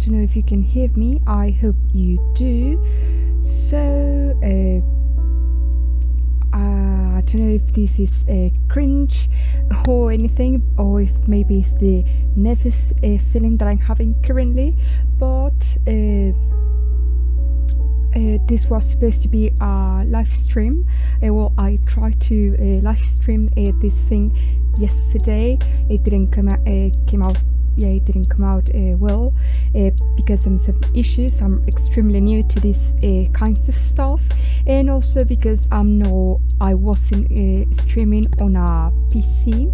don't know if you can hear me. I hope you do. So I don't know if this is cringe or anything, or if maybe it's the nervous feeling that I'm having currently, but this was supposed to be a live stream. Well, I tried to live stream this thing yesterday. It didn't come out well because of some issues. I'm extremely new to this kinds of stuff, and also because I wasn't streaming on a PC,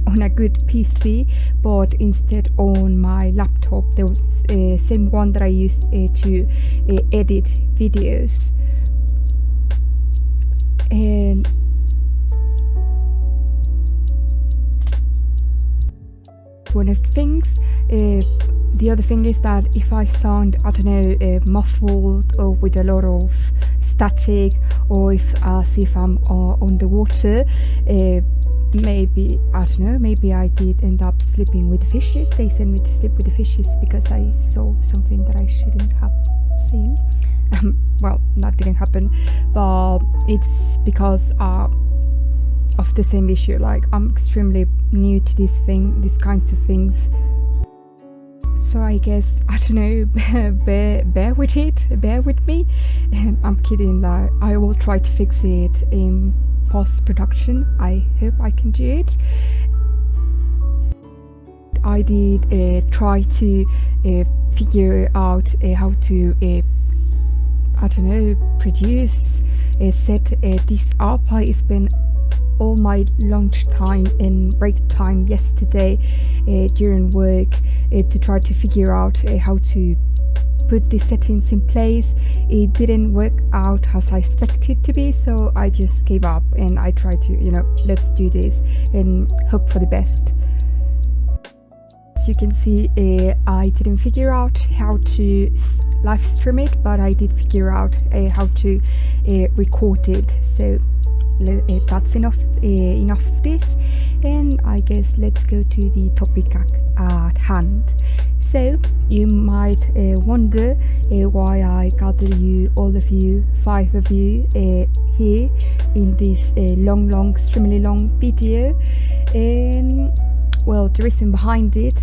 on a good PC, but instead on my laptop. There was same one that I used to edit videos. And one of the things. The other thing is that if I sound, I don't know, muffled or with a lot of static, or if as if I'm on the water, maybe, I don't know, maybe I did end up sleeping with the fishes. They sent me to sleep with the fishes because I saw something that I shouldn't have seen. Well, that didn't happen, but it's because of the same issue. Like, I'm extremely new to these kinds of things, so I guess, I don't know, bear with me. I'm kidding. Like, I will try to fix it in post-production. I hope I can do it. I did try to figure out how to I don't know, produce, set this up. I spent all my lunch time and break time yesterday during work to try to figure out how to put the settings in place. It didn't work out as I expected to be, so I just gave up and I tried to, let's do this and hope for the best. As you can see, I didn't figure out how to live stream it, but I did figure out how to record it. So that's enough of this, and I guess let's go to the topic at hand. So you might wonder why I gather all of you, 5 of you, here in this extremely long video. And well, the reason behind it,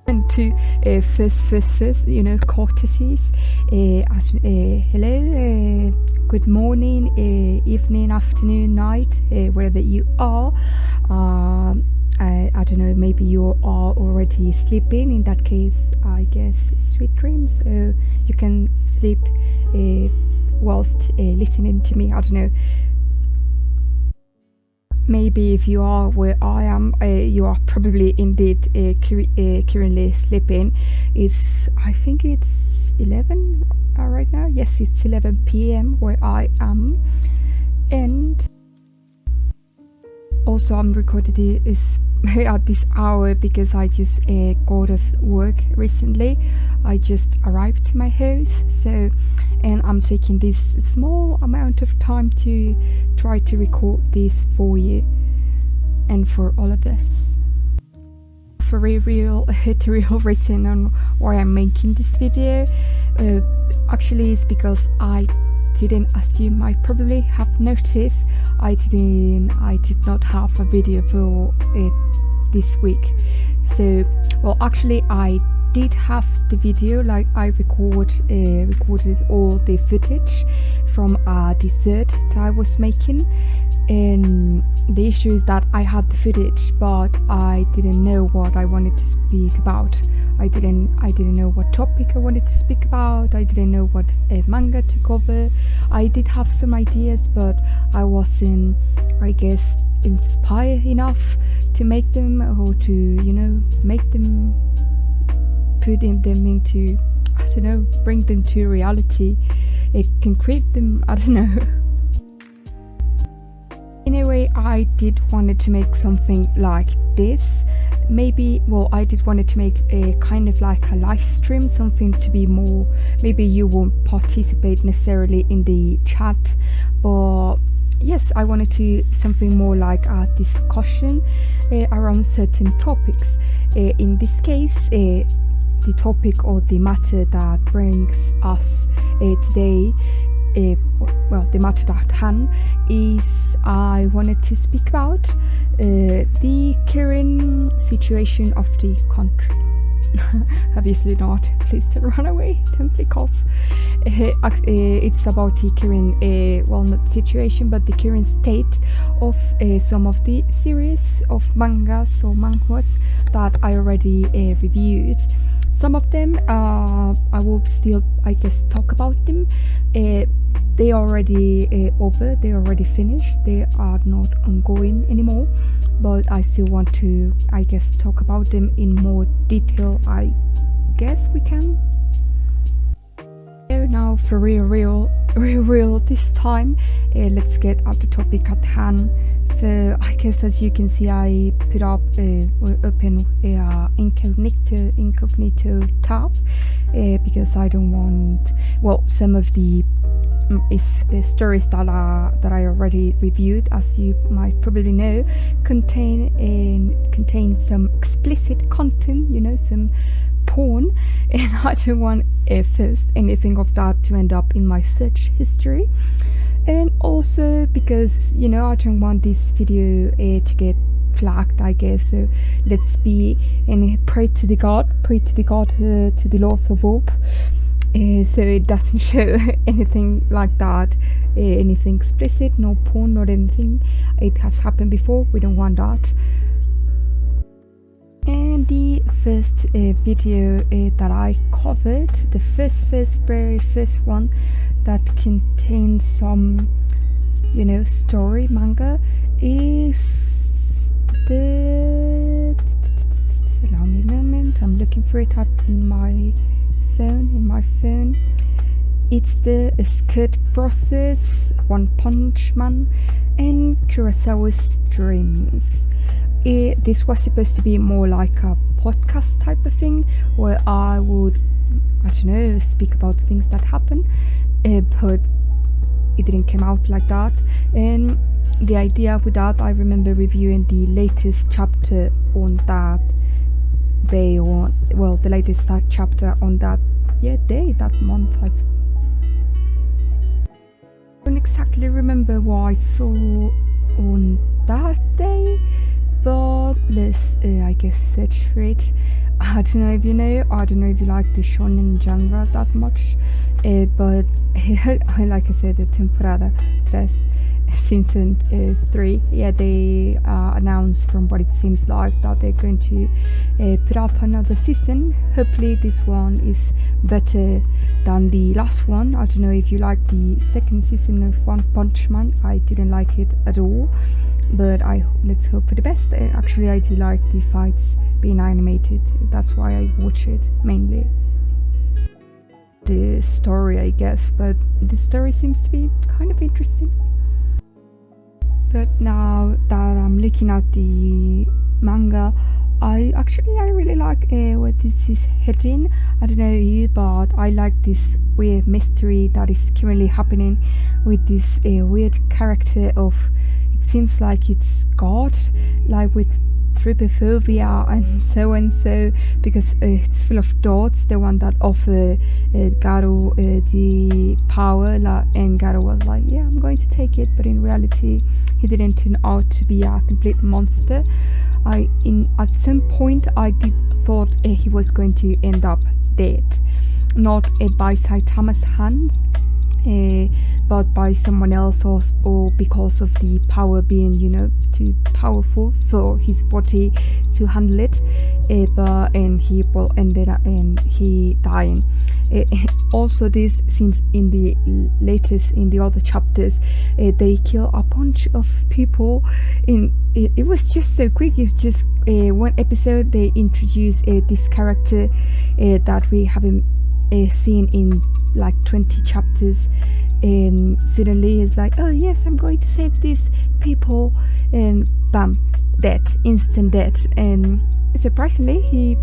and to first, courtesies. Hello, good morning, evening, afternoon, night, wherever you are. I don't know, maybe you are already sleeping. In that case, I guess sweet dreams. You can sleep whilst listening to me. I don't know. Maybe if you are where I am, you are probably indeed currently sleeping. I think it's 11 right now. Yes, it's 11 p.m. where I am, and also I'm recording this at this hour because I just got off work recently. I just arrived to my house, and I'm taking this small amount of time to try to record this for you and for all of us. For a real reason on why I'm making this video, actually it's because I didn't assume, I probably have noticed I did not have a video for this week. So, well, actually I did have the video. Like, I recorded all the footage from a dessert that I was making, and the issue is that I had the footage, but I didn't know what I wanted to speak about. I didn't know what topic I wanted to speak about. I didn't know what manga to cover. I did have some ideas, but I wasn't, I guess, inspired enough to make them, or to make them, put them into, I don't know, bring them to reality. It can create them, I don't know. Anyway, I did wanted to make something like this. Maybe, well, I did wanted to make a kind of like a live stream, something to be more, maybe you won't participate necessarily in the chat, but yes, I wanted to something more like a discussion around certain topics. In this case, the topic or the matter that brings us today, the matter at hand is I wanted to speak about the current situation of the country. Obviously not, please don't run away, don't click off. It's about the current not situation, but the current state of some of the series of mangas or manhwas that I already reviewed. Some of them I will still, I guess, talk about them. They are already over, they are already finished, they are not ongoing anymore, but I still want to, I guess, talk about them in more detail. I guess we can. Now for real this time, let's get at the topic at hand. So I guess, as you can see, I put up open incognito tab because I don't want, some of the stories that I already reviewed, as you might probably know, contain some explicit content, some porn, and I don't want first anything of that to end up in my search history. And also because I don't want this video to get flagged, I guess. So let's be and pray to the God, to the Lord of hope, so it doesn't show anything like that, anything explicit, no porn, not anything. It has happened before, we don't want that. And the first video that I covered, the very first one that contains some story manga, is the, allow me a moment, I'm looking for it up in my phone. It's the Skirt Process, One Punch Man, and Kurosawa's Dreams. This was supposed to be more like a podcast type of thing, where I would, speak about things that happen, but it didn't come out like that. And the idea with that, I remember reviewing the latest chapter on that day, the latest chapter on that month. I don't exactly remember what I saw on that day, but let's I guess search for it. I don't know if you know, I don't know if you like the shonen genre that much, but like I said, the temporada 3, season 3, they announced, from what it seems like, that they're going to put up another season. Hopefully this one is better than the last one. I don't know if you like the second season of One Punch Man. I didn't like it at all, but let's hope for the best. Actually, I do like the fights being animated, that's why I watch it mainly. The story, I guess, but the story seems to be kind of interesting. But now that I'm looking at the manga, I really like what this is heading. I don't know you, but I like this weird mystery that is currently happening with this weird character of, it seems like it's God, like with trypophobia and so, because it's full of dots, the one that offer Garo the power, and Garo was like, yeah, I'm going to take it, but in reality he didn't turn out to be a complete monster. At some point I did thought he was going to end up dead, not by Saitama's hands, but by someone else, or because of the power being too powerful for his body to handle it, and he ended up and he dying. Also, this, since in the other chapters they kill a bunch of people. It was just so quick. It's just one episode they introduce this character that we haven't seen in like 20 chapters, and suddenly it's like, oh yes, I'm going to save these people, and bam, death, instant death. And surprisingly, he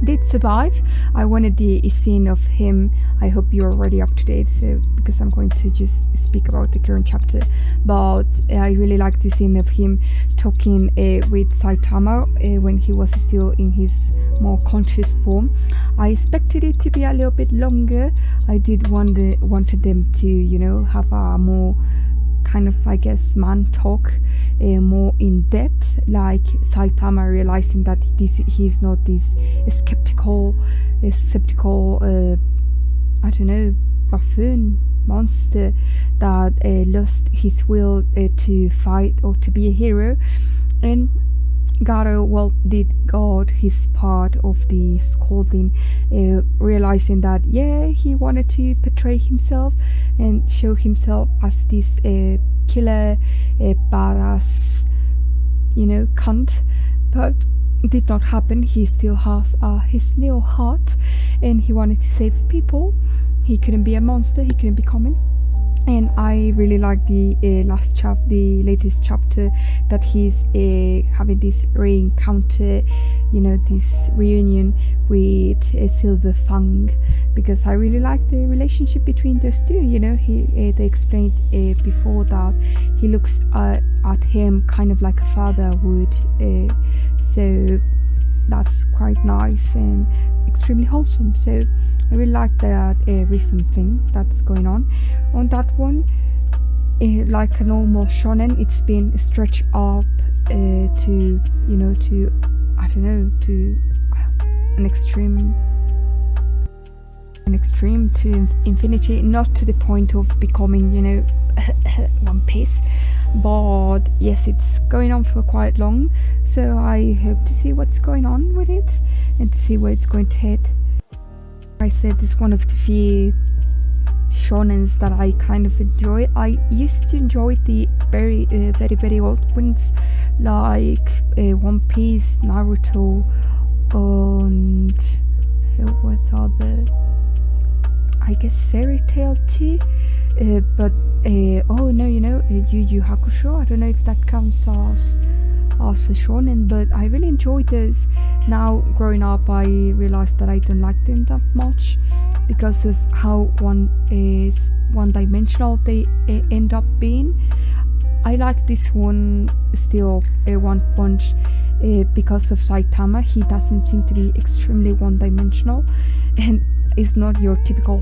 did survive. I wanted the scene of him. I hope you're already up to date, so because I'm going to just speak about the current chapter. But I really liked the scene of him talking with Saitama when he was still in his more conscious form. I expected it to be a little bit longer. I did wanted them to, you know, have a more kind of, I guess, man talk, more in depth, like Saitama realizing that he's not this skeptical, I don't know, buffoon monster that lost his will to fight or to be a hero. And Gato, well, did guard his part of the scolding, realizing that, yeah, he wanted to portray himself and show himself as this killer, badass, you know, cunt, but it did not happen. He still has his little heart, and he wanted to save people. He couldn't be a monster, he couldn't be common. And I really like the latest chapter, that he's having this re-encounter, you know, this reunion with Silver Fang, because I really like the relationship between those two. You know, they explained before that he looks at him kind of like a father would, so that's quite nice and extremely wholesome. So I really like that recent thing that's going on that one. Like a normal shonen, it's been stretched up to, you know, to, I don't know, to an extreme to infinity, not to the point of becoming, you know, One Piece, but yes, it's going on for quite long, so I hope to see what's going on with it and to see where it's going to head. I said it's one of the few shonens that I kind of enjoy. I used to enjoy the very old ones, like One Piece, Naruto, and what other, I guess Fairy Tail too, but oh no, you know, Yu Yu Hakusho, I don't know if that counts as a shonen, but I really enjoyed those. Now growing up, I realized that I don't like them that much because of how one-dimensional they end up being. I like this one still, One Punch, because of Saitama. He doesn't seem to be extremely one-dimensional, and is not your typical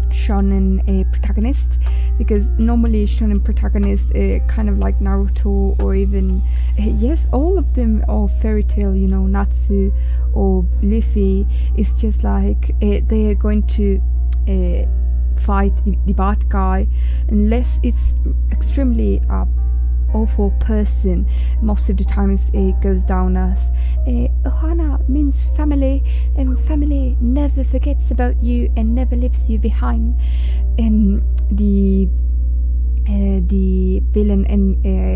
shonen protagonist, because normally shonen protagonists, kind of like Naruto or even yes, all of them, or Fairy Tail, you know, Natsu or Luffy, is just like they are going to fight the bad guy, unless it's extremely awful person. Most of the times it goes down as Ohana means family, and family never forgets about you and never leaves you behind. And the villain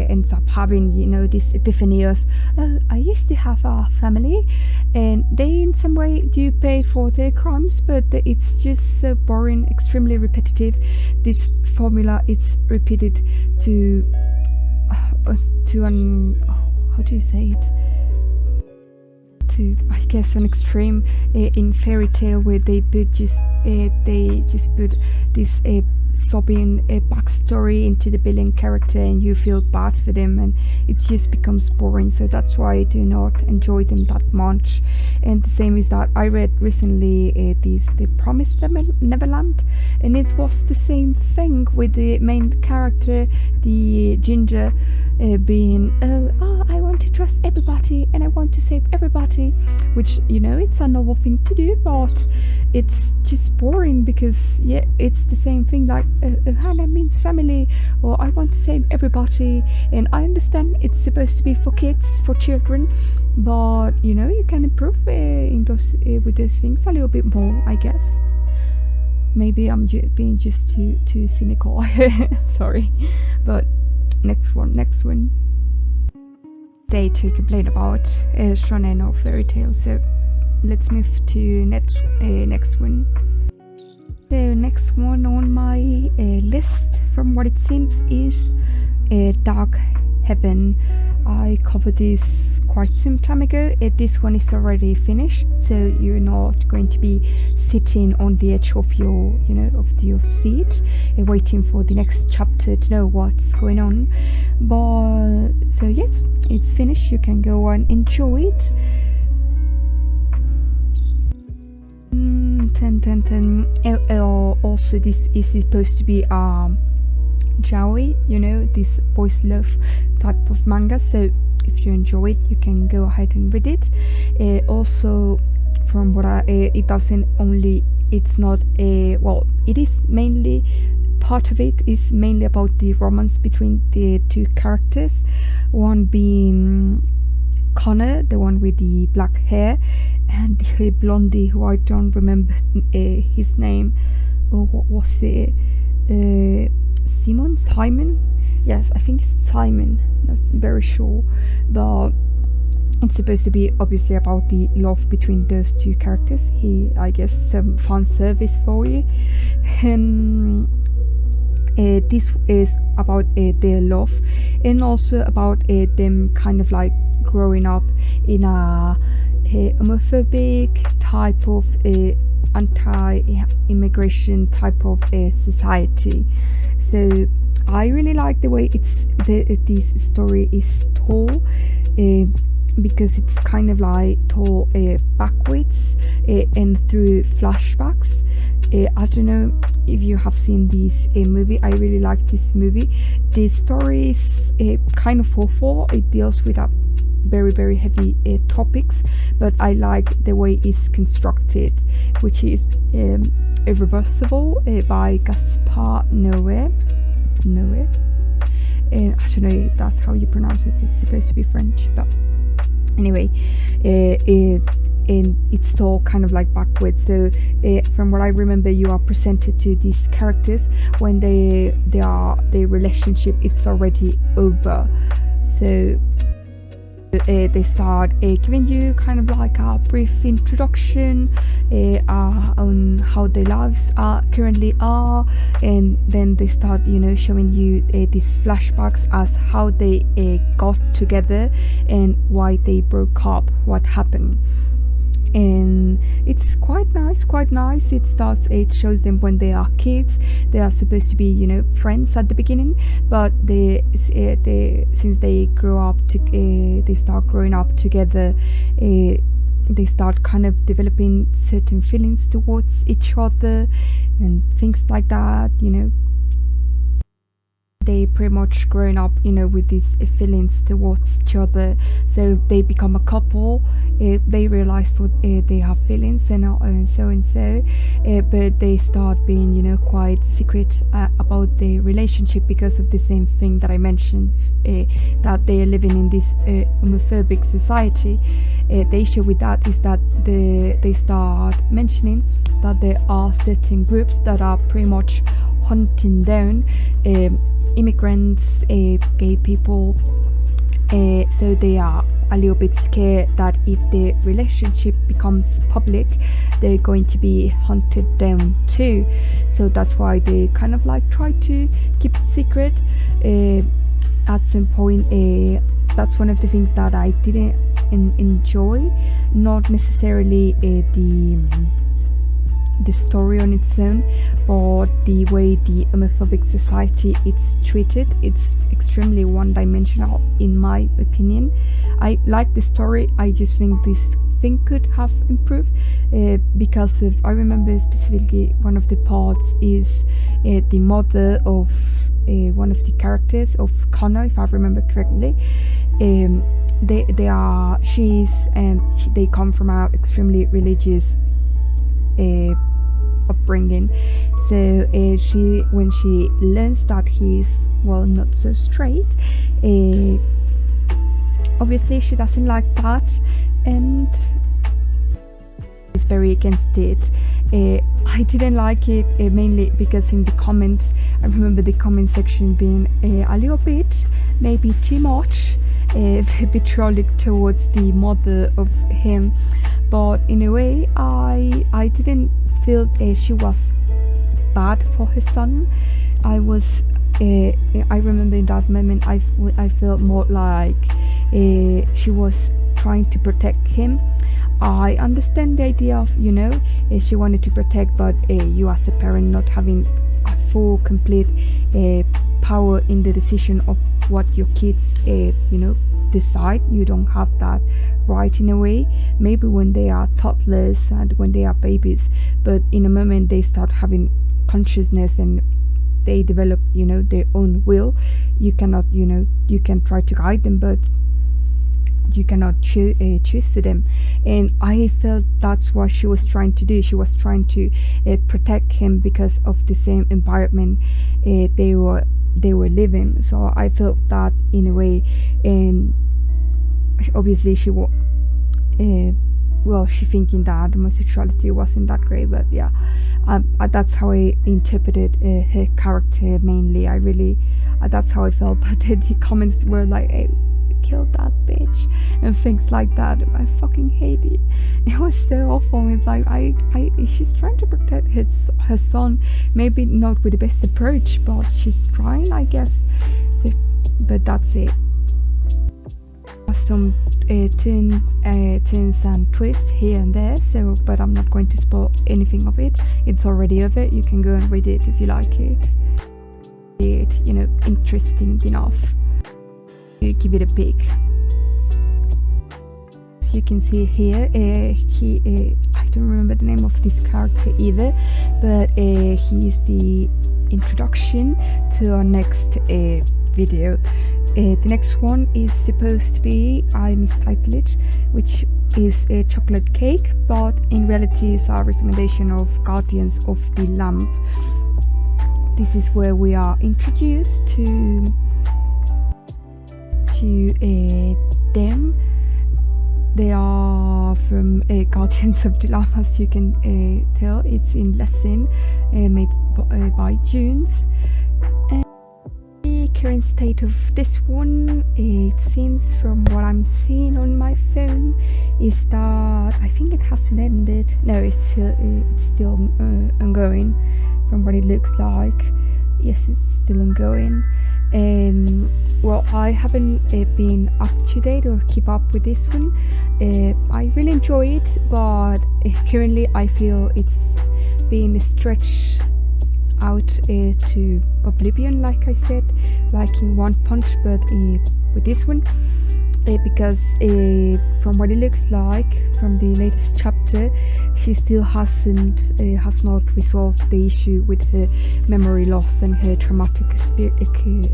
ends up having, you know, this epiphany of, oh, I used to have a family, and they in some way do pay for their crimes, but it's just so boring, extremely repetitive. This formula, it's repeated to an, how do you say it, to, I guess, an extreme in Fairy Tail, where they just put this sobbing backstory into the villain character, and you feel bad for them, and it just becomes boring. So that's why I do not enjoy them that much. And the same is that I read recently The Promised Neverland, and it was the same thing with the main character, the ginger, being I want to trust everybody and I want to save everybody, which, you know, it's a novel thing to do, but it's just boring, because yeah, it's the same thing, like Ohana means family, or I want to save everybody. And I understand it's supposed to be for kids, for children, but you know, you can improve in those with those things a little bit more, I guess. Maybe I'm being just too cynical. Sorry, but next one. Day to complain about shonen or Fairy Tail. So let's move to next one. The next one on my list, from what it seems, is Dark Heaven. I covered this quite some time ago. This one is already finished, so you're not going to be sitting on the edge of your, of your seat, waiting for the next chapter to know what's going on. But so yes, it's finished. You can go and enjoy it. 10. Also, this is supposed to be yaoi, this boys love type of manga, so if you enjoy it, you can go ahead and read it. Also, from what it's not it is mainly, part of it is mainly about the romance between the two characters, one being Connor, the one with the black hair, and the blondie who I don't remember his name. What was it? Simon? Yes, I think it's Simon, not very sure, but it's supposed to be obviously about the love between those two characters. I guess some fan service for you. And this is about their love, and also about them kind of like growing up in a homophobic type of anti-immigration type of society. So I really like the way this story is told, because it's kind of like told backwards and through flashbacks. I don't know if you have seen this movie. I really like this movie. The story is kind of awful. It deals with a very, very heavy topics, but I like the way it's constructed, which is Irreversible by Gaspar Noé. I don't know if that's how you pronounce it. It's supposed to be French, but anyway, it's all kind of like backwards. So from what I remember, you are presented to these characters when their relationship it's already over. So they start giving you kind of like a brief introduction on how their lives currently are, and then they start showing you these flashbacks as how they got together and why they broke up, what happened. And it's quite nice. It shows them when they are kids. They are supposed to be friends at the beginning, but since they grow up they start growing up together, they start kind of developing certain feelings towards each other and things like that. They pretty much grown up with these feelings towards each other, so they become a couple. They realize they have feelings and so, but they start being quite secret about the relationship because of the same thing that I mentioned, that they are living in this homophobic society. The issue with that is that they start mentioning that there are certain groups that are pretty much hunting down immigrants, gay people, so they are a little bit scared that if the relationship becomes public, they're going to be hunted down too. So that's why they kind of like try to keep it secret. At some point, that's one of the things that I didn't enjoy, not necessarily the story on its own, but the way the homophobic society it's treated. It's extremely one-dimensional in my opinion. I like the story, I just think this thing could have improved, because I remember specifically one of the parts is the mother of one of the characters of Connor, if I remember correctly. They come from an extremely religious upbringing. So when she learns that he's not so straight, obviously she doesn't like that and is very against it. I didn't like it mainly because in the comments, I remember the comment section being a little bit, maybe too much, vitriolic towards the mother of him. But in a way, I didn't feel she was bad for her son. I was I remember in that moment I felt more like she was trying to protect him. I understand the idea of, she wanted to protect, but you as a parent not having a full, complete power in the decision of what your kids, decide. You don't have that right in a way. Maybe when they are toddlers and when they are babies, but in a moment they start having consciousness and they develop, their own will. You cannot, you can try to guide them, but you cannot choose for them. And I felt that's what she was trying to do. She was trying to protect him because of the same environment they were living. So I felt that in a way. And obviously she she thinking that homosexuality wasn't that great, but yeah, that's how I interpreted her character mainly. I really that's how I felt. But the comments were like, hey, kill that bitch and things like that. I fucking hate it. It was so awful. It's like she's trying to protect her son, maybe not with the best approach, but she's trying, I guess. So, but that's it. Some turns and twists here and there, so but I'm not going to spoil anything of it. It's already over. You can go and read it if you like it. Interesting enough. You give it a peek. As you can see here, I don't remember the name of this character either, but he is the introduction to our next video. The next one is supposed to be, I mistitled it, which is a chocolate cake, but in reality is our recommendation of Guardians of the Lamp. This is where we are introduced to them. They are from Guardians of the Lamp, as you can tell. It's in lesson made by Junes. The current state of this one, it seems from what I'm seeing on my phone, is that I think it hasn't ended. No, it's still ongoing from what it looks like. Yes, it's still ongoing. Well, I haven't been up to date or keep up with this one. I really enjoy it, but currently I feel it's being stretched out to oblivion, like I said, like in One Punch, but with this one, because from what it looks like from the latest chapter, she still has not resolved the issue with her memory loss and her traumatic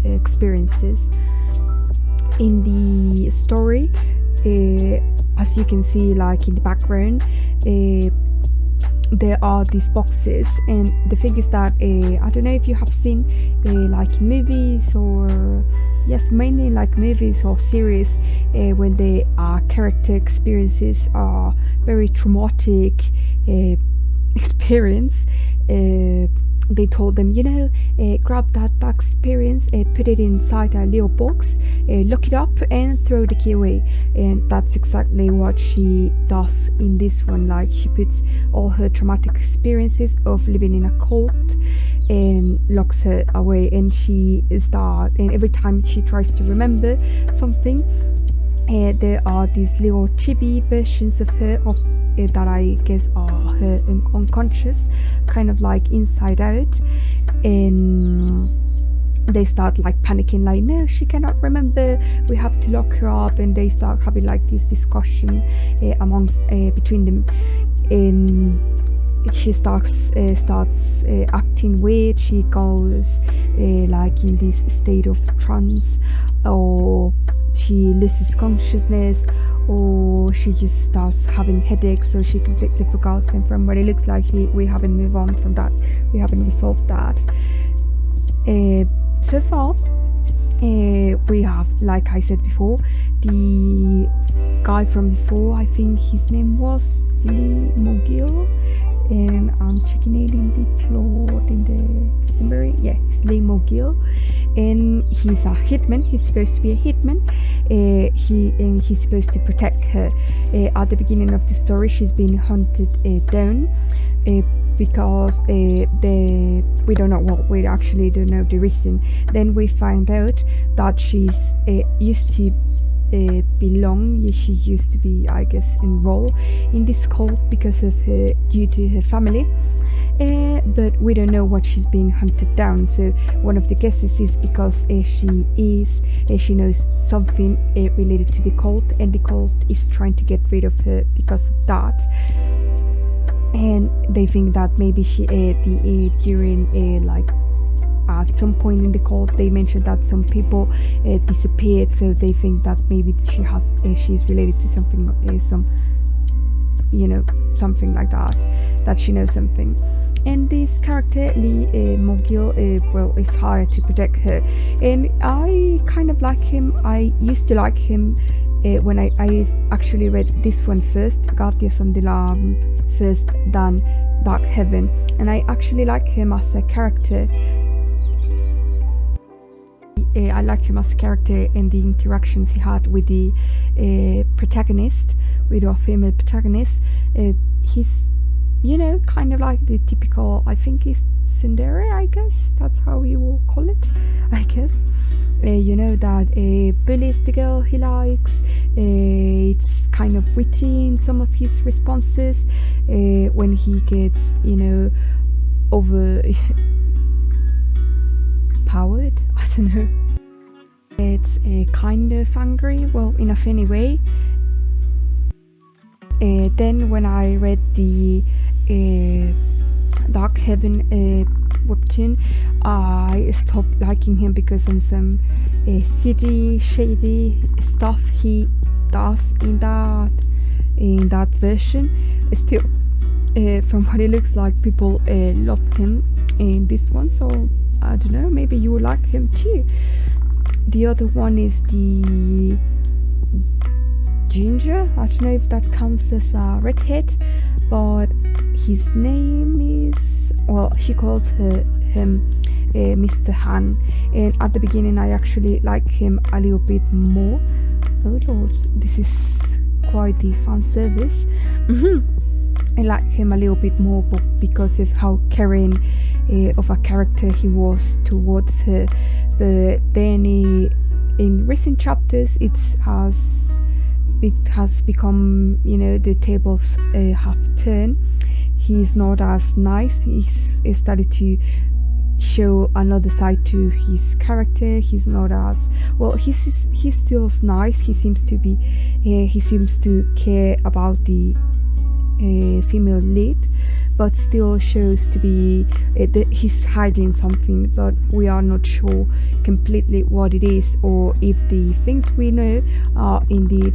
experiences. In the story, as you can see, like in the background, there are these boxes, and the thing is that I don't know if you have seen like in movies, or yes, mainly like movies or series, when the character experiences are very traumatic experience, they told them, grab that bad experience, put it inside a little box, lock it up and throw the key away. And that's exactly what she does in this one. Like, she puts all her traumatic experiences of living in a cult and locks her away, and and every time she tries to remember something, there are these little chibi versions of her that I guess are her unconscious, kind of like Inside Out, and they start like panicking, like, no, she cannot remember, we have to lock her up. And they start having like this discussion between them, and she starts acting weird. She goes like in this state of trance, or she loses consciousness, or she just starts having headaches, so she completely forgets. And from what it looks like, we haven't moved on from that, we haven't resolved that so far. We have, like I said before, the guy from before, I think his name was Lee Mogil, and I'm checking it in the plot in the summary. Yeah, his name Mogil, and he's a hitman. He's supposed to be a hitman. He's supposed to protect her. At the beginning of the story, she's been hunted down because we don't know, well, we actually don't know the reason. Then we find out that she's used to she used to be, I guess, enrolled in this cult because of her, due to her family. But we don't know what she's being hunted down. So one of the guesses is because she knows something related to the cult, and the cult is trying to get rid of her because of that. And they think that maybe she during like at some point in the cult they mentioned that some people disappeared, so they think that maybe she's related to something, something like that she knows something. And this character Mogil is hired to protect her, and I kind of like him. I used to like him when I actually read this one first, Guardians of the Lamb first, than Dark Heaven, and I actually like him as a character. I like him as a character and the interactions he had with the protagonist, with our female protagonist. He's, kind of like the typical, I think he's tsundere, I guess, that's how you will call it, I guess. That bullies the girl he likes. It's kind of witty in some of his responses when he gets, over powered, I don't know. It's kind of angry, well, in a funny way. Then when I read the Dark Heaven webtoon, I stopped liking him because of some shady stuff he does in that version. Still, from what it looks like, people love him in this one, so I don't know, maybe you will like him too. The other one is the Ginger. I don't know if that counts as a redhead, but his name is, well, she calls him Mr. Han, and at the beginning I actually like him a little bit more. Oh lord, this is quite the fan service. I like him a little bit more, but because of how caring of a character he was towards her. But then in recent chapters it has become, the tables have turned. He's not as nice. He's started to show another side to his character. He's not as well. He's still nice. He seems to care about the female lead, but still shows to be he's hiding something, but we are not sure completely what it is, or if the things we know are indeed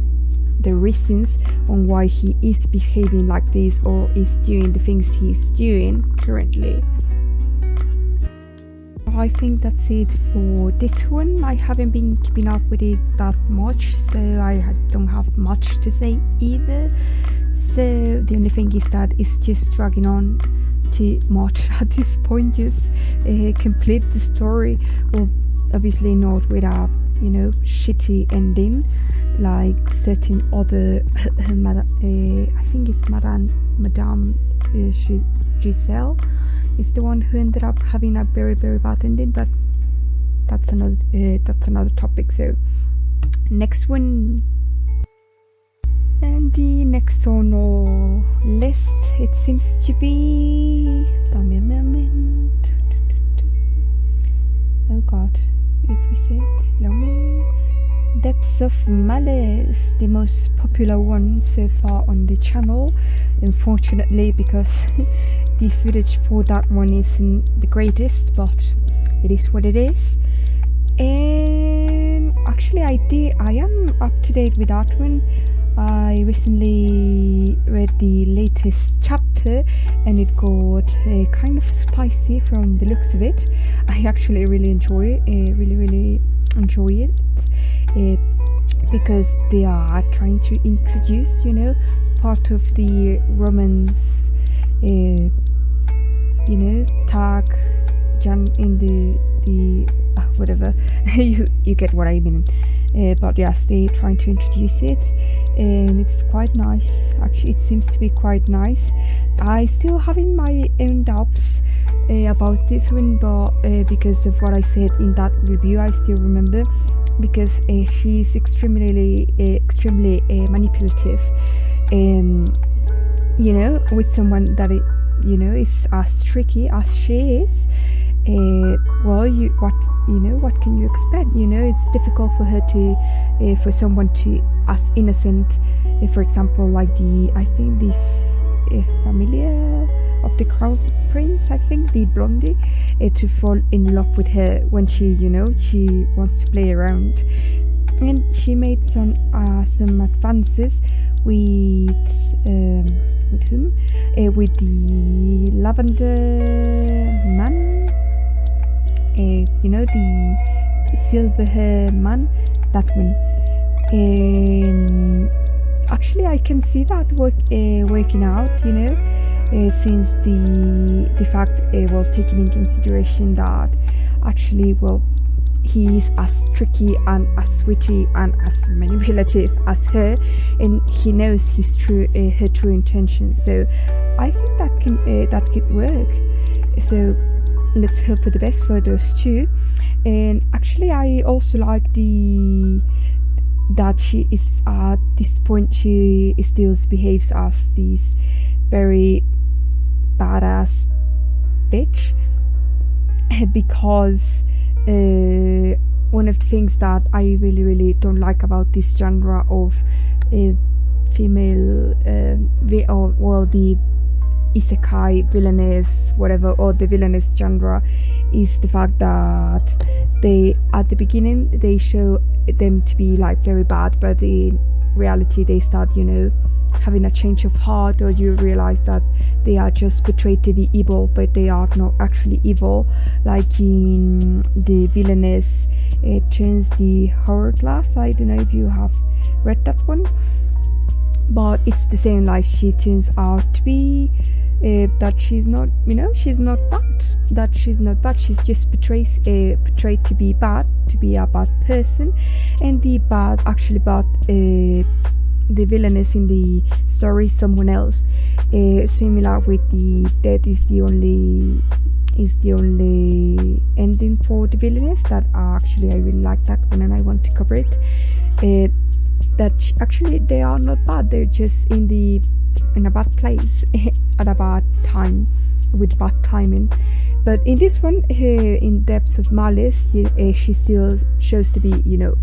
the reasons on why he is behaving like this, or is doing the things he's doing currently. I think that's it for this one. I haven't been keeping up with it that much, so I don't have much to say either. So the only thing is that it's just dragging on too much at this point. Just complete the story. Well, obviously not with a shitty ending like certain other I think it's Madame Giselle is the one who ended up having a very, very bad ending, but that's another topic. So next one. And the next on our list, it seems to be, allow me a moment. Oh god, it reset, allow me. Depths of Malice, the most popular one so far on the channel, unfortunately, because the footage for that one isn't the greatest, but it is what it is. And actually I am up to date with that one. I recently read the latest chapter and it got kind of spicy from the looks of it. I actually really enjoy it, because they are trying to introduce, part of the romance you know, tag Jan in the whatever. you get what I mean. But yes, they trying to introduce it, and it's quite nice. Actually, it seems to be quite nice. I still having my own doubts about this one, but because of what I said in that review, I still remember, because she's extremely manipulative, you know, with someone that you know is as tricky as she is. Well, what can you expect? You know, it's difficult for her to for someone to as innocent, for example, like I think the familia of the crown prince, I think the blondie, to fall in love with her when she wants to play around. And she made some advances with whom? With the lavender man, you know, the silver hair man, that one. And actually, I can see that working out, you know, since the fact, well, taking in consideration that actually, well, he is as tricky and as witty and as manipulative as her, and he knows her true intentions. So I think that could work. So let's hope for the best for those two. And actually, I also like that she is at this point, she still behaves as this very badass bitch, because one of the things that I really don't like about this genre of female the isekai villainess, whatever, or the villainous genre, is the fact that they, at the beginning, they show them to be like very bad, but in reality they start, you know, having a change of heart, or you realize that they are just portrayed to be evil, but they are not actually evil. Like in the villainess, it turns the hourglass. I don't know if you have read that one, but it's the same. Like, she turns out to be that she's not, you know, she's not bad. That she's not bad. She's just portrayed to be bad, to be a bad person, and the villainess in the story is someone else. Similar with the death is the only ending for the villainess. That actually I really like that one, and I want to cover it. That actually they are not bad. They're just in a bad place at a bad time, with bad timing. But in this one, in depths of malice, she still shows to be, you know,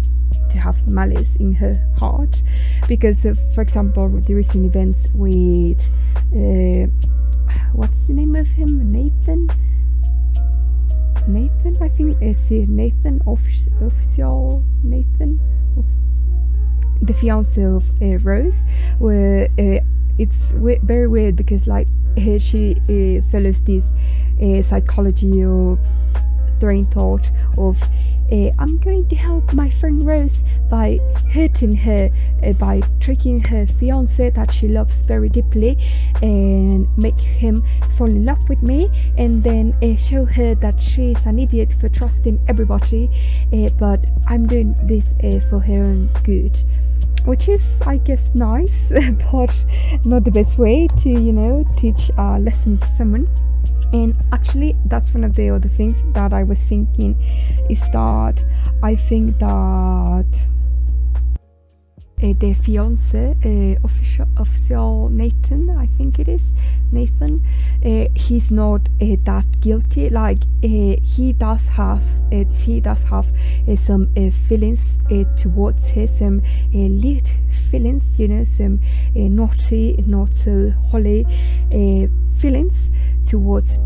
to have malice in her heart, because of, for example, the recent events with what's the name of him, Nathan, I think it's Nathan, official Nathan, the fiance of Rose, where it's very weird, because like she follows this psychology or train thought of I'm going to help my friend Rose by hurting her, by tricking her fiance that she loves very deeply, and make him fall in love with me, and then show her that she is an idiot for trusting everybody, but I'm doing this for her own good. Which is, I guess, nice, but not the best way to, you know, teach a lesson to someone. And actually, that's one of the other things that I was thinking, is that I think that the fiance, official Nathan, I think it is Nathan, he's not that guilty. Like, he does have some feelings towards her, some lit feelings, you know, some naughty, not so holy feelings towards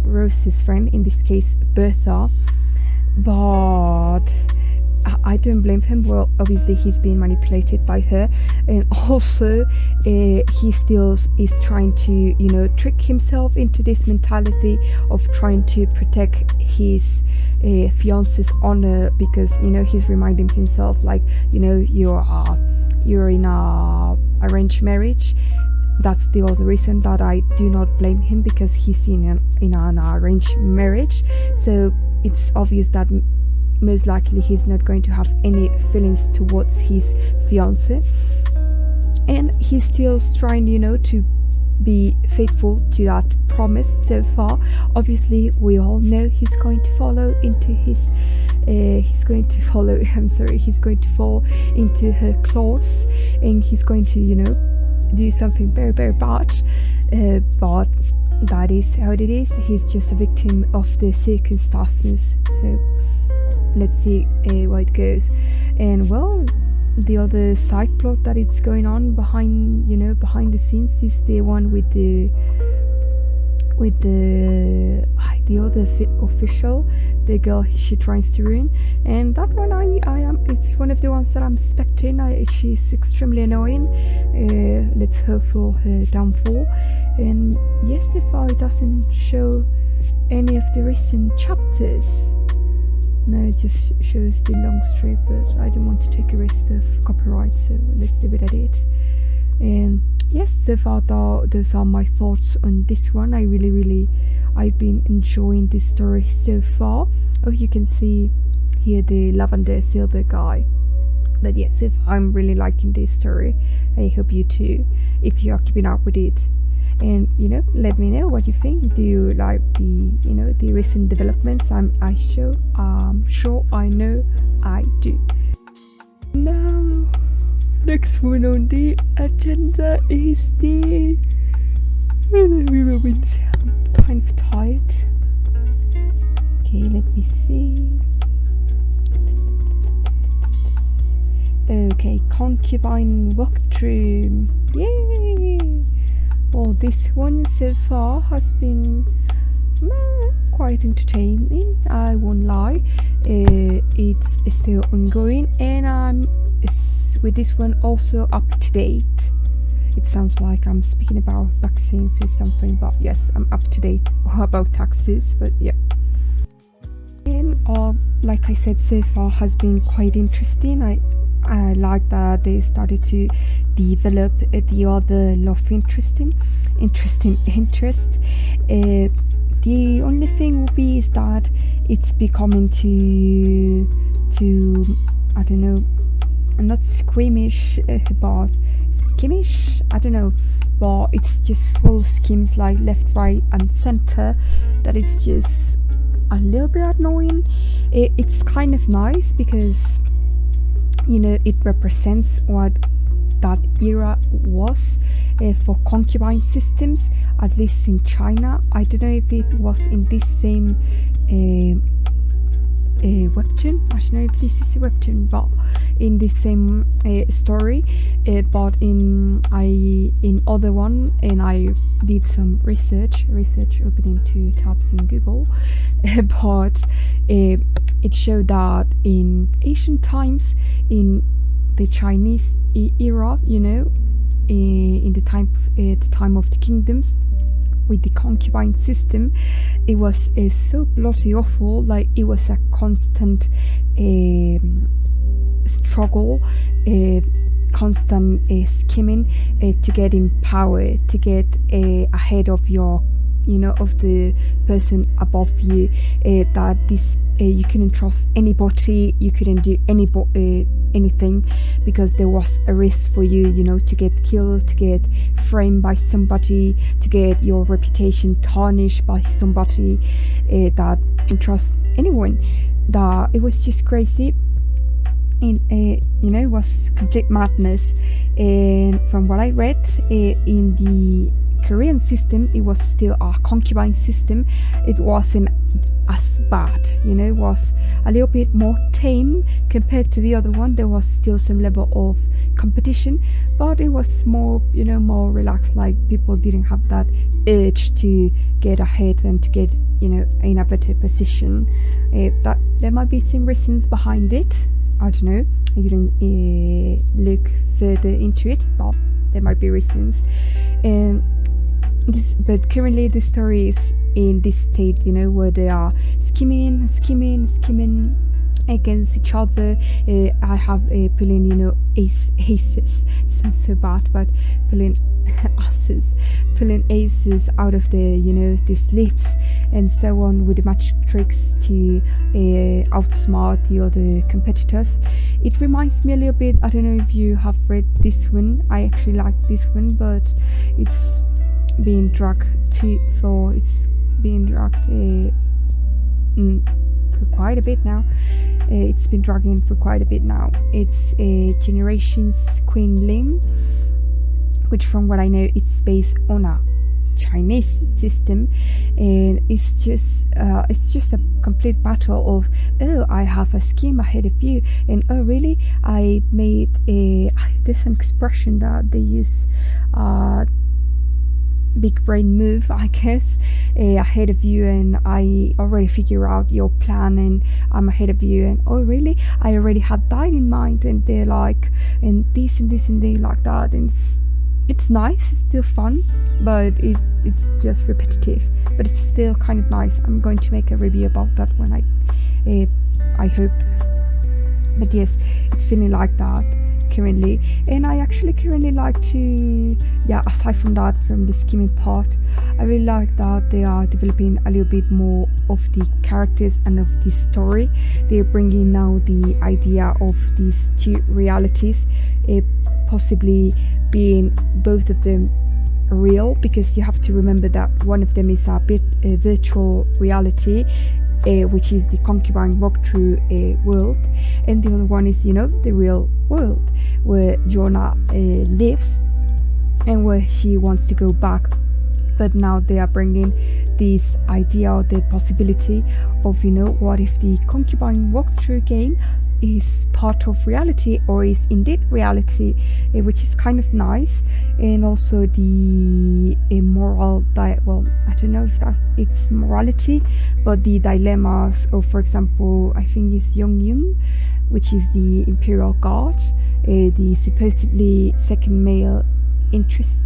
Rose's friend, in this case Bertha. But I don't blame him. Well, obviously he's being manipulated by her, and also he still is trying to, you know, trick himself into this mentality of trying to protect his fiance's honor, because, you know, he's reminding himself, like, you know, you're in a arranged marriage, that's the other reason that I do not blame him, because he's in an arranged marriage, so it's obvious that most likely he's not going to have any feelings towards his fiance, and he's still trying, to be faithful to that promise so far. Obviously, we all know he's going to fall into her claws, and he's going to, do something very, very bad, but that is how it is. He's just a victim of the circumstances, so let's see where it goes. And well, the other side plot that is going on behind the scenes is the one with the other official, the girl she tries to ruin, and that one it's one of the ones that I'm expecting. She's extremely annoying. Let's hope for her downfall. And yes, if it doesn't show any of the recent chapters, no, it just shows the long strip, but I don't want to take a risk of copyright, so let's leave it at it. And yes, so far those are my thoughts on this one. I've been enjoying this story so far. Oh, you can see here the lavender silver guy. But yes, if I'm really liking this story, I hope you too, if you are keeping up with it. And let me know what you think. Do you like the recent developments? I'm sure I know I do. Now, next one on the agenda is the I'm kind of tired. Okay, let me see. Okay, concubine walkthrough. Yay! Well, this one so far has been quite entertaining, I won't lie. It's still ongoing, and I'm with this one also up to date. It sounds like I'm speaking about vaccines or something, but yes, I'm up to date about taxes, but yeah. And like I said, so far has been quite interesting. I like that they started to develop the other love interest. The only thing will be is that it's becoming too I don't know, not squeamish, but skimmish, I don't know, but it's just full of schemes like left, right and center that it's just a little bit annoying. It's kind of nice because it represents what that era was for concubine systems, at least in China. I don't know if it was in this same webtoon. I don't know if this is a webtoon, but in the same story. But in other one, and I did some research opening 2 tabs in Google, but it showed that in ancient times, in the Chinese era, in the time of the kingdoms, with the concubine system, it was so bloody awful. Like, it was a constant struggle, constant scheming to get in power, to get ahead of your of the person above you, that this you couldn't trust anybody, you couldn't do anything, because there was a risk for you to get killed, to get framed by somebody, to get your reputation tarnished by somebody, that didn't trust anyone. That it was just crazy, and it was complete madness. And from what I read, in the Korean system, it was still a concubine system. It wasn't as bad, it was a little bit more tame compared to the other one. There was still some level of competition, but it was more, more relaxed. Like, people didn't have that urge to get ahead and to get, in a better position. That there might be some reasons behind it. I don't know. I didn't look further into it, but there might be reasons. But currently the story is in this state, where they are scheming, against each other. I have pulling, aces. Sounds so bad, but pulling pulling aces out of the slips and so on, with the magic tricks to outsmart the other competitors. It reminds me a little bit, I don't know if you have read this one. I actually like this one, but it's being dragged for quite a bit now. It's been dragging for quite a bit now. It's Generations Queen Lim, which from what I know it's based on a Chinese system, and it's just a complete battle of, oh, I have a scheme ahead of you, and oh really, I made there's an expression that they use, big brain move, I guess, ahead of you, and I already figure out your plan and I'm ahead of you, and oh really, I already had that in mind, and they're like, and this and this and they like that, and it's nice, it's still fun, but it's just repetitive, but it's still kind of nice. I'm going to make a review about that when I hope, but yes, it's feeling like that currently. And I actually currently like to, aside from that, from the scheming part, I really like that they are developing a little bit more of the characters and of the story. They're bringing now the idea of these two realities, possibly being both of them real, because you have to remember that one of them is a bit virtual reality, which is the concubine walkthrough world, and the other one is the real world where Jonah lives and where she wants to go back. But now they are bringing this idea or the possibility of what if the concubine walkthrough game is part of reality or is indeed reality, which is kind of nice. And also the moral I don't know if it's morality, but the dilemmas of, for example, I think it's Yong, which is the Imperial Guard, the supposedly second male interest,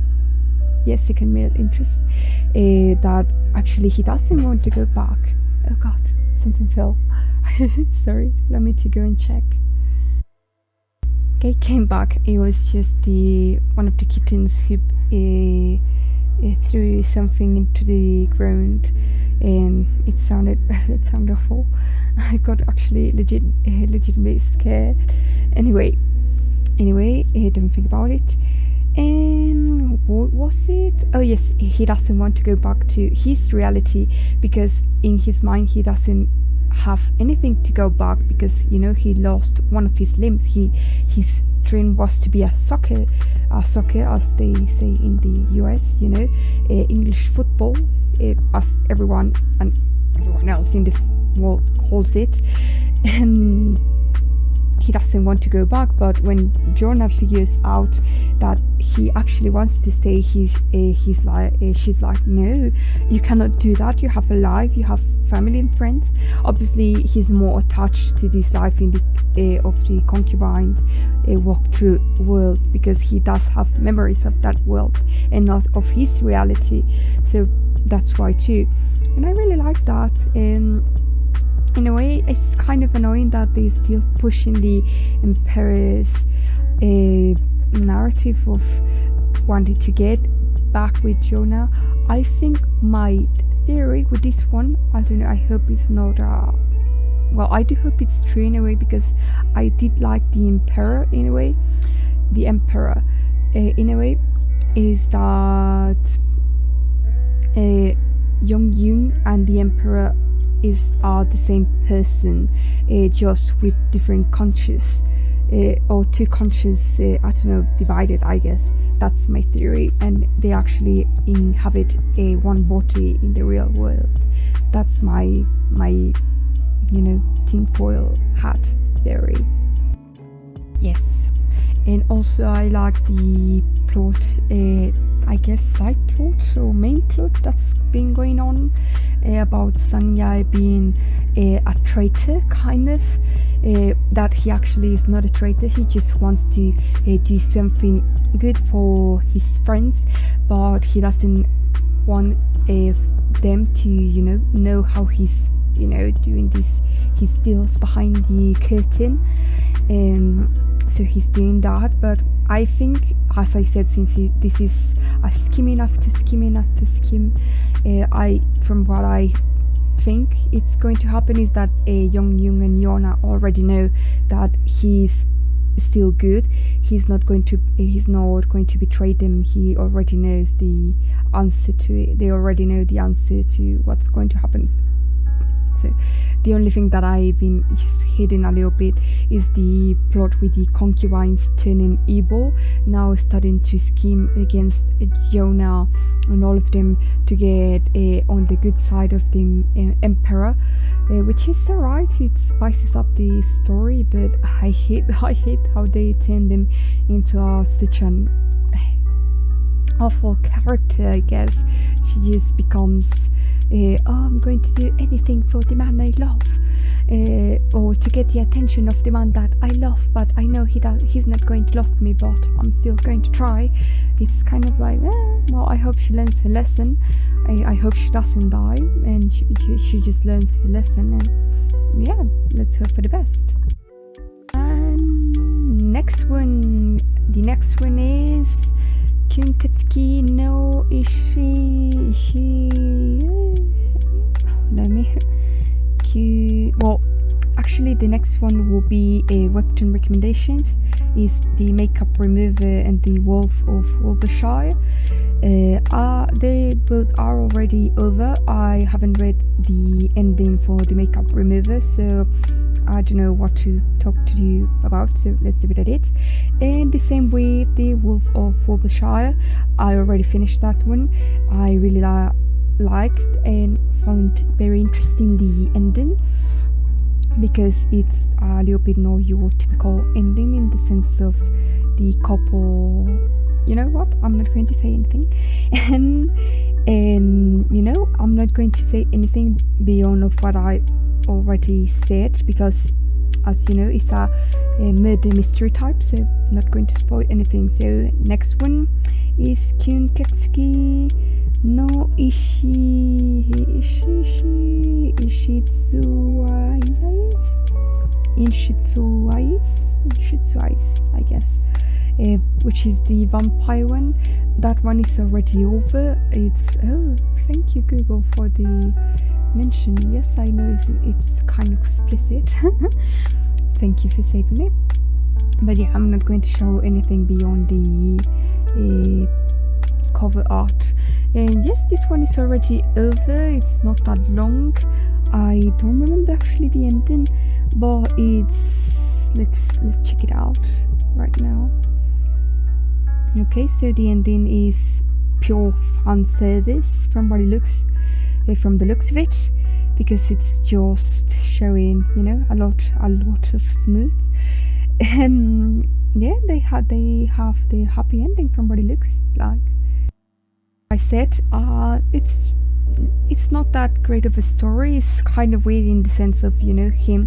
that actually he doesn't want to go back. Oh god, something fell. Sorry, let me to go and check. Okay, came back. It was just one of the kittens who threw something into the ground, and it sounded awful. I got actually legitimately scared. Anyway, don't think about it. And what was it? Oh yes, he doesn't want to go back to his reality because in his mind he doesn't have anything to go back, because he lost one of his limbs. His dream was to be a soccer as they say in the US, English football, as everyone else in the world calls it, and he doesn't want to go back. But when Jonah figures out that he actually wants to stay, she's like, no, you cannot do that. You have a life, you have family and friends. Obviously, he's more attached to this life in the of the concubine walkthrough world, because he does have memories of that world and not of his reality. So that's why too, and I really like that. In a way, it's kind of annoying that they're still pushing the Emperor's narrative of wanting to get back with Jonah. I think my theory with this one, I don't know, I hope it's not I do hope it's true in a way, because I did like the Emperor in a way. The Emperor in a way is that Yong and the Emperor are the same person, just with different conscious, or two conscious, I don't know, divided, I guess. That's my theory, and they actually inhabit one body in the real world. That's my tinfoil hat theory. Yes, and also I like the plot, I guess side plot or main plot that's been going on, about Sangya being a traitor, kind of, that he actually is not a traitor. He just wants to do something good for his friends, but he doesn't want them to know how he's doing this he steals behind the curtain, so he's doing that. But I think, as I said, since this is a skimming after skimming after skim, from what I think it's going to happen is that Young and Yona already know that he's still good. He's not going to betray them. He already knows the answer to it. They already know the answer to what's going to happen. So the only thing that I've been just hidden a little bit is the plot with the concubines turning evil, now starting to scheme against Jonah and all of them to get on the good side of the emperor, which is alright. It spices up the story, but I hate how they turn them into such an awful character. I guess she just becomes I'm going to do anything for the man I love, or to get the attention of the man that I love, but I know he's not going to love me, but I'm still going to try. It's kind of like, well, I hope she learns her lesson. I hope she doesn't die, and she just learns her lesson, and yeah, let's hope for the best. And the next one is Kunkatsuki no well, actually the next one will be webtoon recommendations, is the Makeup Remover and the Wolf of Wiltshire. They both are already over. I haven't read the ending for the Makeup Remover, so I don't know what to talk to you about, so let's leave it at it. And the same with the Wolf of Wiltshire, I already finished that one. I really liked and found very interesting the ending, because it's a little bit more your typical ending in the sense of the couple. You know what? I'm not going to say anything, and I'm not going to say anything beyond of what I already said, because as you know, it's a murder mystery type, so I'm not going to spoil anything. So next one is Kunkatsuki no Inshitsuais, I guess, which is the vampire one. That one is already over. It's thank you Google for the mention. Yes, I know it's kind of explicit. Thank you for saving it. But yeah, I'm not going to show anything beyond the cover art. And yes, this one is already over. It's not that long. I don't remember actually the ending, but let's check it out right now. Okay, so the ending is pure fan service from the looks of it, because it's just showing, a lot of smooth. Yeah, they have the happy ending from what it looks like. I said, it's not that great of a story. It's kind of weird in the sense of, him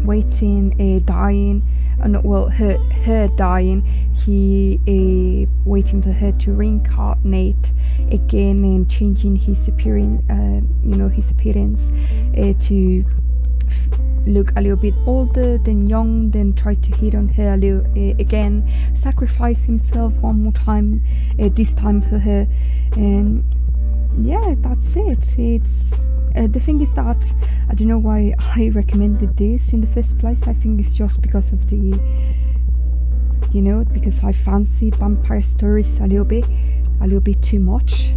waiting, dying, her dying, he waiting for her to reincarnate again and changing his appearance, to look a little bit older than young, then try to hit on her a little again, sacrifice himself one more time, this time for her, and yeah, that's it. It's the thing is that I don't know why I recommended this in the first place. I think it's just because of the, because I fancy vampire stories a little bit too much,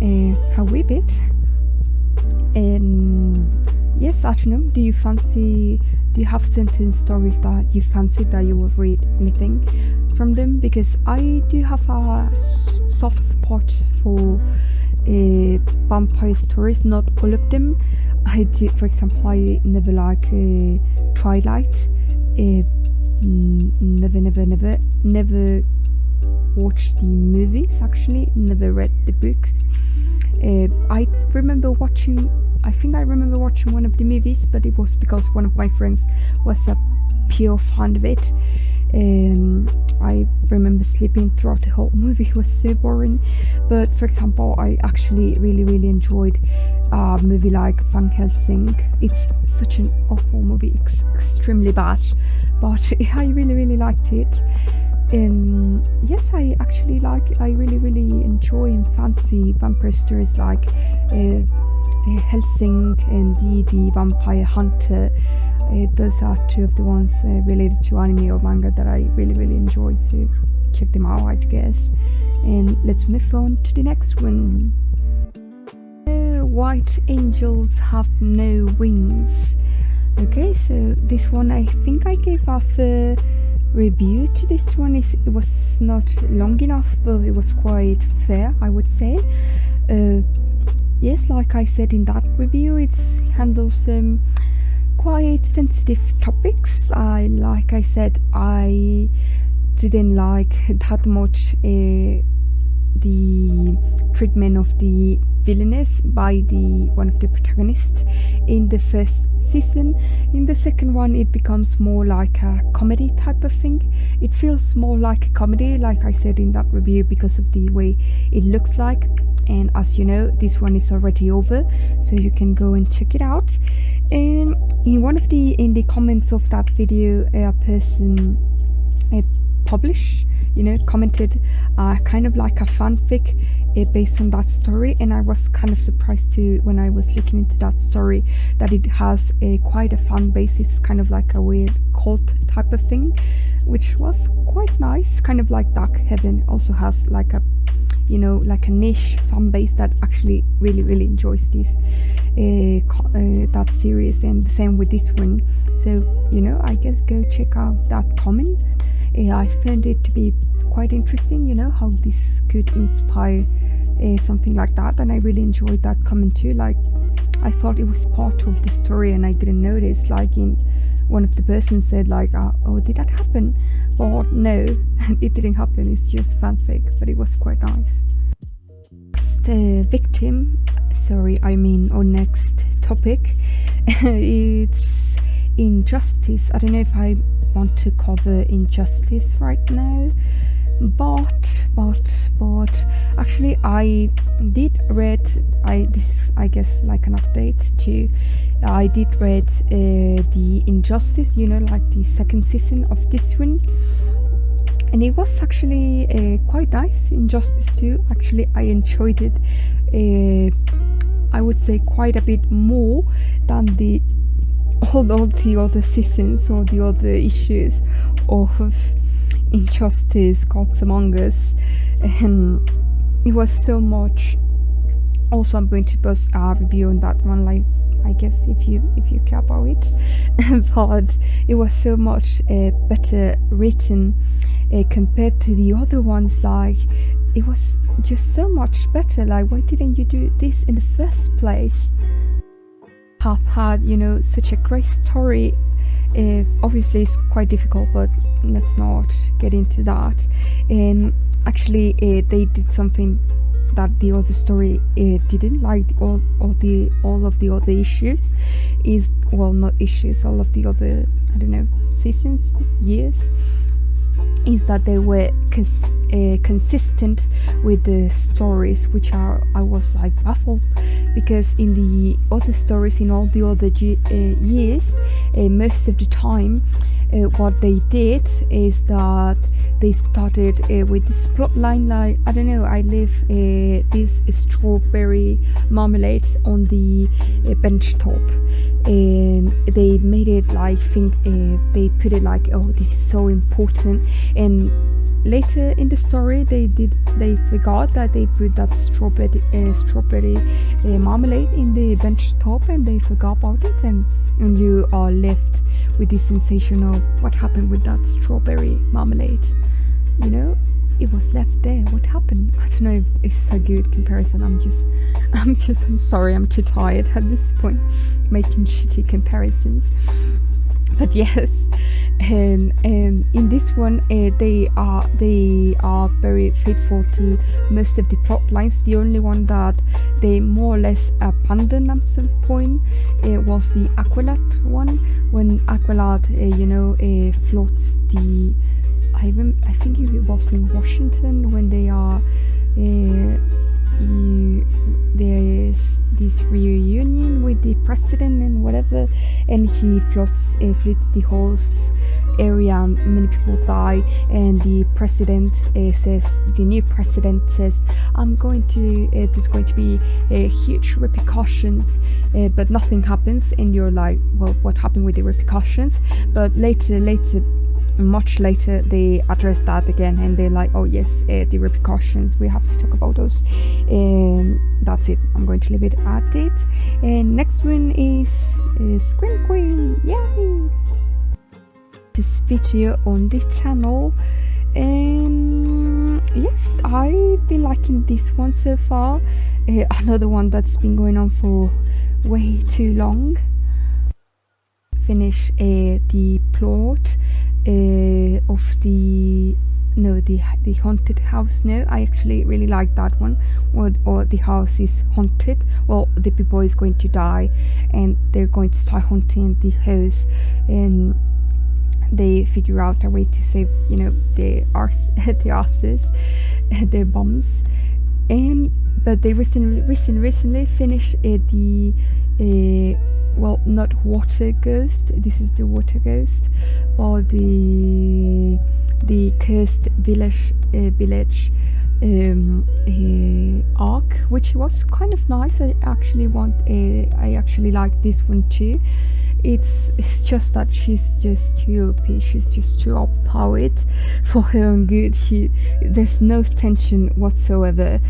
a wee bit. And yes, I don't know, do you have certain stories that you fancy that you will read anything from them? Because I do have a soft spot for vampire stories, not all of them. I did, for example, I never like Twilight. Never watched the movies, actually, never read the books. I remember watching one of the movies, but it was because one of my friends was a pure fun of it. I remember sleeping throughout the whole movie. It was so boring. But for example, I actually really enjoyed a movie like Van Helsing. It's such an awful movie, extremely bad, but I really liked it. Yes, I really enjoy and fancy vampire stories like Helsing and the Vampire Hunter. Those are two of the ones related to anime or manga that I really enjoy, so check them out, I guess. And let's move on to the next one. White Angels Have No Wings. Okay, so this one, I think I gave off a review to this one. It was not long enough, but it was quite fair, I would say. Yes, like I said in that review, it handles some quite sensitive topics. Like I said, I didn't like that much the treatment of the villainess by one of the protagonists in the first season. In the second one, it becomes more like a comedy type of thing. It feels more like a comedy, like I said in that review, because of the way it looks like. And as you know, this one is already over, so you can go and check it out. And in the comments of that video, a person commented kind of like a fanfic based on that story, and I was kind of surprised too when I was looking into that story that it has quite a fan base. It's kind of like a weird cult type of thing, which was quite nice. Kind of like Dark Heaven also has like a niche fan base that actually really enjoys this that series, and the same with this one. So I guess go check out that comment. I found it to be quite interesting, how this could inspire something like that, and I really enjoyed that comment too. Like, I thought it was part of the story and I didn't notice. Like, in one of the persons said like, oh, did that happen? But no, it didn't happen. It's just fanfic, but it was quite nice. Next topic, it's Injustice. I don't know if I want to cover Injustice right now, but actually I did read, this is I guess like an update too. I did read the Injustice, like the second season of this one, and it was actually quite nice. Injustice 2, actually I enjoyed it I would say quite a bit more than all the other seasons or the other issues of Injustice Gods Among Us. And it was so much. Also, I'm going to post a review on that one, like, I guess if you care about it. But it was so much better written compared to the other ones. Like, it was just so much better. Like, why didn't you do this in the first place? Have had such a great story. Obviously it's quite difficult, but let's not get into that. And actually they did something that the other story didn't, like all of the other issues is, well, not issues, all of the other, I don't know, seasons, years, is that they were consistent with the stories, which I was like baffled, because in the other stories, in all the other years, most of the time what they did is that they started with this plot line, like, I don't know, I leave this strawberry marmalade on the bench top, and they made it like they put it like, oh, this is so important. And later in the story they forgot that they put that strawberry marmalade in the bench top, and they forgot about it, and you are left with this sensation of what happened with that strawberry marmalade. It was left there. What happened? I don't know if it's a good comparison. I'm sorry, I'm too tired at this point making shitty comparisons. But yes, and in this one they are very faithful to most of the plot lines. The only one that they more or less abandoned at some point was the Aqualad one, when Aqualad floats the I think it was in Washington, when they are there's this reunion with the president and whatever, and he floats the whole area, and many people die, and the president the new president says, there's going to be huge repercussions, but nothing happens, and you're like, well, what happened with the repercussions? But much later they address that again, and they're like, oh yes, the repercussions, we have to talk about those. And that's it, I'm going to leave it at it. And next one is Scream Queen. Yay! This video on the channel, and yes, I've been liking this one so far. Another one that's been going on for way too long. Finish the plot of the haunted house. No, I actually really like that one. Or the house is haunted. Well, the people is going to die, and they're going to start haunting the house, and they figure out a way to save, the asses, the bombs. But they recently finished well, not water ghost. This is the water ghost, or the cursed village arc, which was kind of nice. I actually like this one too. It's just that she's just too OP. She's just too overpowered for her own good. There's no tension whatsoever,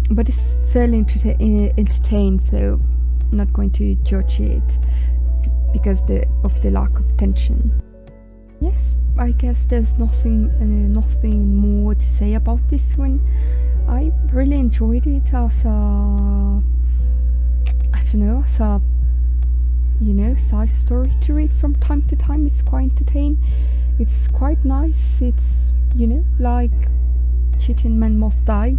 but it's fairly entertained, so I'm not going to judge it because of the lack of tension. Yes, I guess there's nothing more to say about this one. I really enjoyed it as a side story to read from time to time. It's quite entertaining. It's quite nice. It's like Cheating Men Must Die.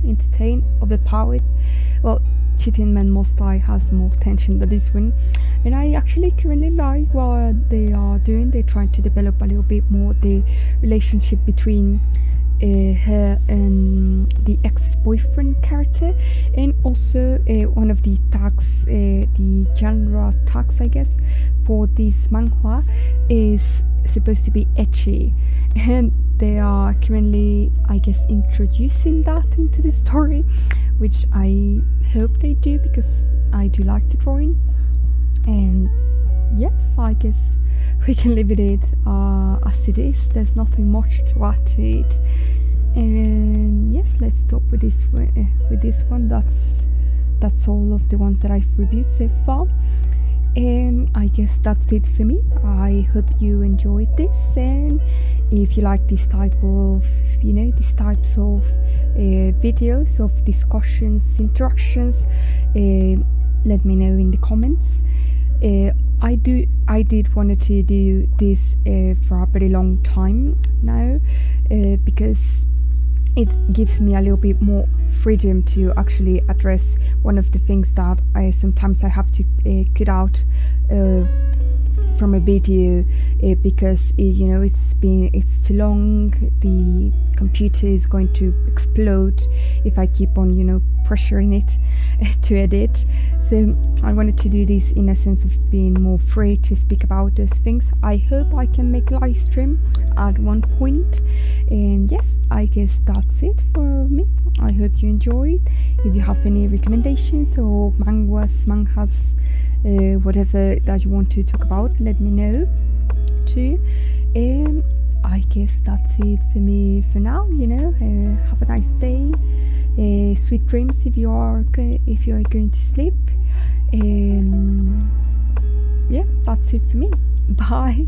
Entertained, overpowered. Well, Cheating Men Must Die has more tension than this one, and I actually currently like what they are doing. They're trying to develop a little bit more the relationship between her and the ex-boyfriend character, and also one of the tags, the genre tags, I guess, for this manhwa is supposed to be ecchi, and they are currently, I guess, introducing that into the story, which I hope they do, because I do like the drawing. And yes, I guess we can leave it as it is. There's nothing much to add to it. And yes, let's stop with this one. That's all of the ones that I've reviewed so far, and I guess that's it for me. I hope you enjoyed this, and if you like this type of these types of videos of discussions, interactions, let me know in the comments. I did wanted to do this for a very long time now, because it gives me a little bit more freedom to actually address one of the things that sometimes I have to cut out from a video, because it's too long. The computer is going to explode if I keep on pressuring it to edit. So I wanted to do this in a sense of being more free to speak about those things. I hope I can make live stream at one point, and yes, I guess that's it for me. I hope you enjoyed. If you have any recommendations or manhwas, whatever that you want to talk about, let me know too. And I guess that's it for me for now. Have a nice day. Sweet dreams if you are going to sleep. And yeah, that's it for me. Bye.